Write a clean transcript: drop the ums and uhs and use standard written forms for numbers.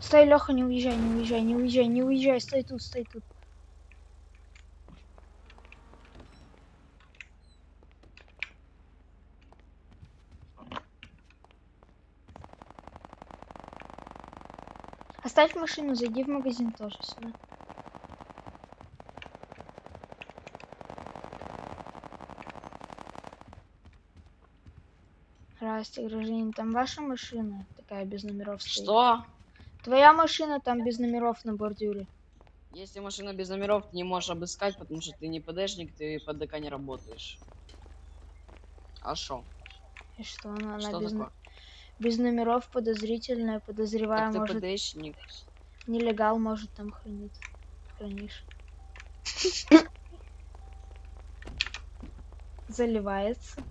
Стой, Леха, не уезжай, не уезжай, не уезжай, не уезжай, стой тут, стой тут. Оставь машину, зайди в магазин тоже сюда. Здрасте, гражданин, там ваша машина такая без номеров стоит? Что? Твоя машина там без номеров на бордюре. Если машина без номеров, ты не можешь обыскать, потому что ты не ПДшник, ты по ДК не работаешь. А шо? И что она Что такое? без номеров, подозрительная, Так подозревая, ты может, ПДшник. нелегал может там хранить. Хранишь. Заливается.